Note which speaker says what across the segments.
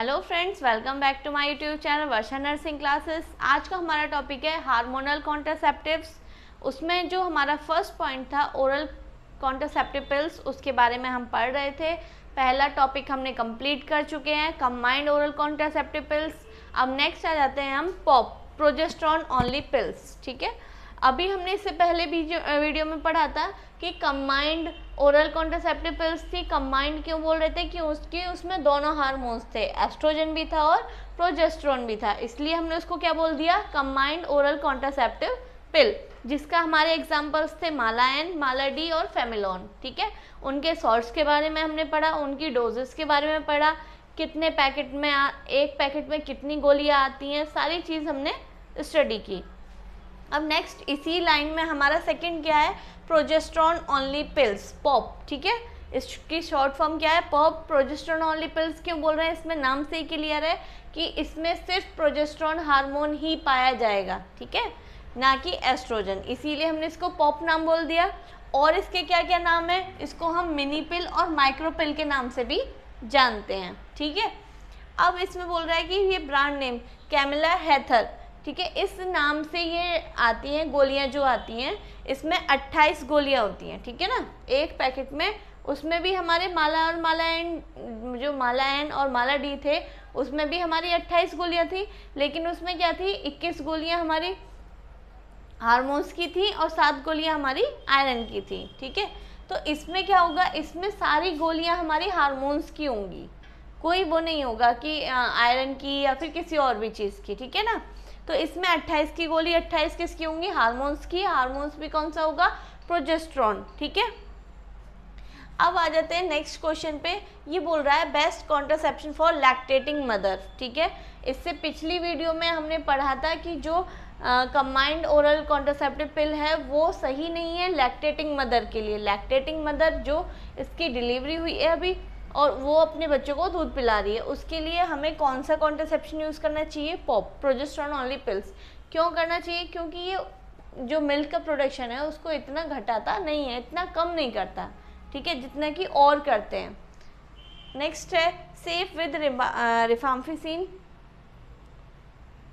Speaker 1: Hello friends, welcome back to my YouTube channel Varsha nursing classes. आज का हमारा topic है हार्मोनल कॉन्ट्रासेप्टिव्स। उसमें जो हमारा फर्स्ट पॉइंट था ओरल कॉन्ट्रासेप्टिव पिल्स, उसके बारे में हम पढ़ रहे थे। पहला टॉपिक हमने कंप्लीट कर चुके हैं, कंबाइंड ओरल कॉन्ट्रासेप्टिव पिल्स। अब नेक्स्ट आ जाते हैं हम पॉप, प्रोजेस्टेरॉन ओनली पिल्स। ठीक है, अभी हमने इससे पहले वीडियो में पढ़ा था कि कंबाइंड ओरल कॉन्ट्रासेप्टिव पिल्स थी। कंबाइंड क्यों बोल रहे थे कि उसमें दोनों हार्मोन्स थे, एस्ट्रोजन भी था और प्रोजेस्टेरॉन भी था, इसलिए हमने उसको क्या बोल दिया, कंबाइंड ओरल कॉन्ट्रासेप्टिव पिल, जिसका हमारे एग्जांपल्स थे माला एन, माला डी और फेमिलॉन। ठीक है, उनके सॉर्ट्स के बारे में हमने पढ़ा, उनकी डोजेस के बारे में पढ़ा, कितने पैकेट में एक पैकेट में कितनी गोलियां आती हैं, सारी चीज़ हमने स्टडी की। अब नेक्स्ट इसी लाइन में हमारा सेकंड क्या है, प्रोजेस्टेरॉन ओनली पिल्स, पॉप। ठीक है, इसकी शॉर्ट फॉर्म क्या है, पॉप, प्रोजेस्टेरॉन ओनली पिल्स। क्यों बोल रहे हैं, इसमें नाम से ही क्लियर है कि इसमें सिर्फ प्रोजेस्टेरॉन हार्मोन ही पाया जाएगा। ठीक है, ना कि एस्ट्रोजन, इसीलिए हमने इसको पॉप नाम बोल दिया। और इसके क्या क्या नाम है, इसको हम मिनी पिल और माइक्रो पिल के नाम से भी जानते हैं। ठीक है, अब इसमें बोल रहा है कि ये ब्रांड नेम कैमिला हैथर, ठीक है, इस नाम से ये आती हैं गोलियां, जो आती हैं इसमें 28 गोलियां होती हैं। ठीक है ना, एक पैकेट में, उसमें भी हमारे माला और माला एन, जो माला एन और माला डी थे, उसमें भी हमारी 28 गोलियां थी, लेकिन उसमें क्या थी, 21 गोलियां हमारी हार्मोन्स की थी और 7 गोलियां हमारी आयरन की थी। ठीक है, तो इसमें क्या होगा, इसमें सारी गोलियां हमारी हार्मोन्स की होंगी, कोई वो नहीं होगा कि आयरन की या फिर किसी और भी चीज़ की। ठीक है ना, तो इसमें 28 की गोली, 28 किसकी होंगी, हार्मोन्स की। हार्मोन्स भी कौन सा होगा, प्रोजेस्टेरॉन। ठीक है, अब आ जाते हैं नेक्स्ट क्वेश्चन पे। ये बोल रहा है best contraception for lactating mother. ठीक है, इससे पिछली वीडियो में हमने पढ़ा था कि जो कंबाइंड ओरल कॉन्ट्रासेप्टिव पिल है वो सही नहीं है लैक्टेटिंग मदर के लिए। लैक्टेटिंग मदर जो इसकी डिलीवरी हुई है अभी और वो अपने बच्चों को दूध पिला रही है, उसके लिए हमें कौन सा कॉन्ट्रासेप्शन यूज़ करना चाहिए, पॉप, प्रोजेस्टेरॉन ओनली पिल्स। क्यों करना चाहिए, क्योंकि ये जो मिल्क का प्रोडक्शन है उसको इतना घटाता नहीं है, इतना कम नहीं करता। ठीक है, जितना कि और करते हैं। नेक्स्ट है सेफ विद रिफाम्पिसिन।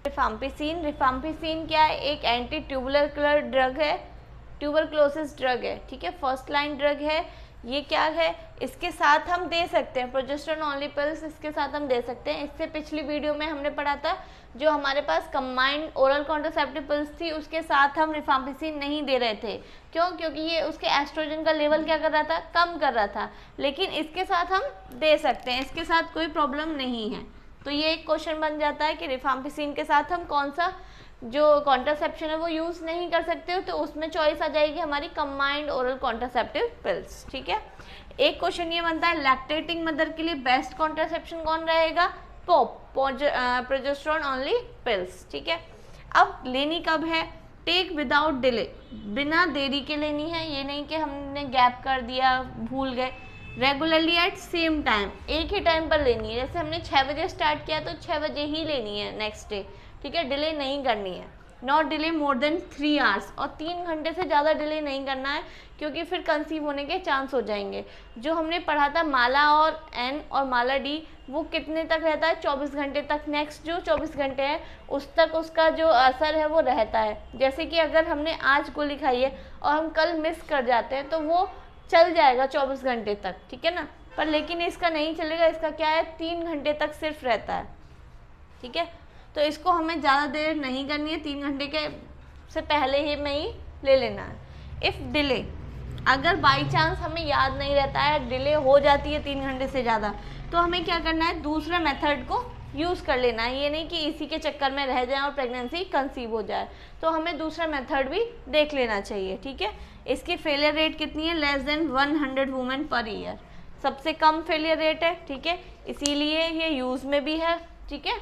Speaker 1: रिफाम्पिसिन क्या है, एक एंटी ट्यूबुलर ड्रग है, ट्यूबरक्लोसिस ड्रग है। ठीक है, फर्स्ट लाइन ड्रग है। ये क्या है, इसके साथ हम दे सकते हैं प्रोजेस्टेरॉन ओनली पिल्स, इसके साथ हम दे सकते हैं। इससे पिछली वीडियो में हमने पढ़ा था जो हमारे पास कंबाइंड ओरल कॉन्ट्रासेप्टिव पिल्स थी उसके साथ हम रिफाम्पिसिन नहीं दे रहे थे। क्यों, क्योंकि ये उसके एस्ट्रोजन का लेवल क्या कर रहा था, कम कर रहा था। लेकिन इसके साथ हम दे सकते हैं, इसके साथ कोई प्रॉब्लम नहीं है। तो ये एक क्वेश्चन बन जाता है कि रिफाम्पिसिन के साथ हम कौन सा जो कॉन्ट्रासेप्शन है वो यूज़ नहीं कर सकते हो, तो उसमें चॉइस आ जाएगी हमारी कंबाइंड ओरल कॉन्ट्रासेप्टिव पिल्स। ठीक है, एक क्वेश्चन ये बनता है लैक्टेटिंग मदर के लिए बेस्ट कॉन्ट्रासेप्शन कौन रहेगा, पॉप, प्रोजेस्टेरॉन ओनली पिल्स। ठीक है, अब लेनी कब है, टेक विदाउट डिले, बिना देरी के लेनी है, ये नहीं कि हमने गैप कर दिया, भूल गए। रेगुलरली एट सेम टाइम, एक ही टाइम पर लेनी है। जैसे हमने 6 बजे स्टार्ट किया तो 6 बजे ही लेनी है नेक्स्ट डे। ठीक है, डिले नहीं करनी है। Not delay more than 3 hours, और 3 घंटे से ज़्यादा डिले नहीं करना है, क्योंकि फिर कंसीव होने के चांस हो जाएंगे। जो हमने पढ़ा था माला और एन और माला डी, वो कितने तक रहता है, 24 घंटे तक। नेक्स्ट जो 24 घंटे है उस तक उसका जो असर है वो रहता है। जैसे कि अगर हमने आज गोली खाई है और हम कल मिस कर जाते हैं तो वो चल जाएगा 24 घंटे तक। ठीक है ना, पर लेकिन इसका नहीं चलेगा, इसका क्या है, 3 घंटे तक सिर्फ रहता है। ठीक है, तो इसको हमें ज़्यादा देर नहीं करनी है, 3 घंटे के से पहले ही में ही ले लेना है। इफ़ डिले, अगर बाई चांस हमें याद नहीं रहता है, डिले हो जाती है 3 घंटे से ज़्यादा, तो हमें क्या करना है, दूसरे मेथड को यूज़ कर लेना है। ये नहीं कि इसी के चक्कर में रह जाए और प्रेगनेंसी कंसीव हो जाए, तो हमें दूसरा मेथड भी देख लेना चाहिए। ठीक है, इसकी फेलियर रेट कितनी है, less than 100 women per year, सबसे कम फेलियर रेट है। ठीक है, इसीलिए ये यूज़ में भी है। ठीक है,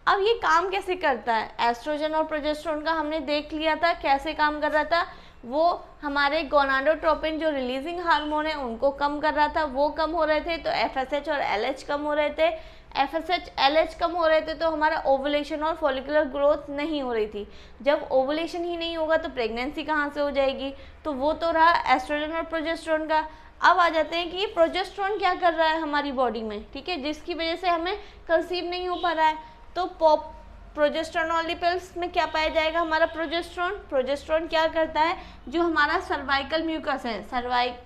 Speaker 1: अब ये काम कैसे करता है, एस्ट्रोजन और प्रोजेस्टेरॉन का हमने देख लिया था कैसे काम कर रहा था। वो हमारे गोनाडोट्रोपिन जो रिलीजिंग हार्मोन है उनको कम कर रहा था, वो कम हो रहे थे तो FSH और LH कम हो रहे थे। FSH LH कम हो रहे थे तो हमारा ओवुलेशन और फॉलिकुलर ग्रोथ नहीं हो रही थी। जब ओवुलेशन ही नहीं होगा तो प्रेगनेंसी कहाँ से हो जाएगी, तो वो तो रहा एस्ट्रोजन और प्रोजेस्टेरॉन का। अब आ जाते हैं कि ये प्रोजेस्टेरॉन क्या कर रहा है हमारी बॉडी में, ठीक है, जिसकी वजह से हमें कंसीव नहीं हो पा रहा है। तो प्रोजेस्टेरॉन वाली पिल्स में क्या पाया जाएगा हमारा प्रोजेस्टेरॉन क्या करता है, जो हमारा सर्वाइकल म्यूकस है,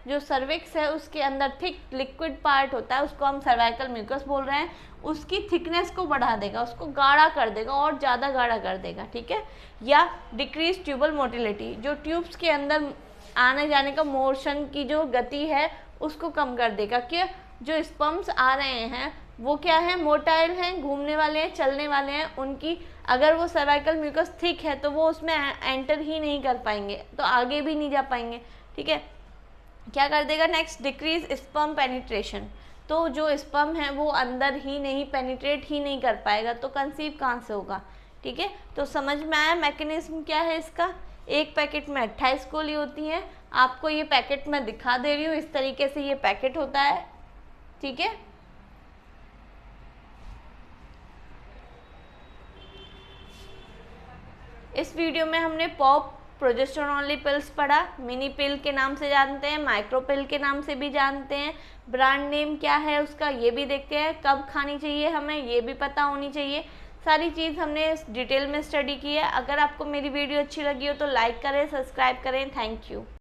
Speaker 1: जो सर्विक्स है उसके अंदर थिक लिक्विड पार्ट होता है, उसको हम सर्वाइकल म्यूकस बोल रहे हैं, उसकी थिकनेस को बढ़ा देगा, उसको गाढ़ा कर देगा और ज़्यादा गाढ़ा कर देगा, ठीक है। या डिक्रीज ट्यूबल मोटिलिटी, जो ट्यूब्स के अंदर आने जाने का मोशन की जो गति है उसको कम कर देगा, कि जो स्पर्म्स आ रहे हैं वो क्या है, मोटाइल हैं, घूमने वाले हैं, चलने वाले हैं, उनकी अगर वो सर्वाइकल म्यूकस थिक है तो वो उसमें एंटर ही नहीं कर पाएंगे, तो आगे भी नहीं जा पाएंगे, ठीक है। क्या कर देगा नेक्स्ट, डिक्रीज स्पर्म पेनिट्रेशन, तो जो स्पर्म है वो अंदर ही नहीं, पेनिट्रेट ही नहीं कर पाएगा, तो कंसीव कहाँ से होगा, ठीक है। तो समझ में आया मैकेनिज्म क्या है इसका। एक पैकेट में 28 गोली होती हैं, आपको ये पैकेट मैं दिखा दे रही हूँ, इस तरीके से ये पैकेट होता है, ठीक है। इस वीडियो में हमने पॉप प्रोजेस्टेरॉन ओनली पिल्स पढ़ा, मिनी पिल के नाम से जानते हैं, माइक्रो पिल के नाम से भी जानते हैं, ब्रांड नेम क्या है उसका ये भी देखते हैं, कब खानी चाहिए हमें ये भी पता होनी चाहिए। सारी चीज़ हमने इस डिटेल में स्टडी की है। अगर आपको मेरी वीडियो अच्छी लगी हो तो लाइक करें, सब्सक्राइब करें। Thank you.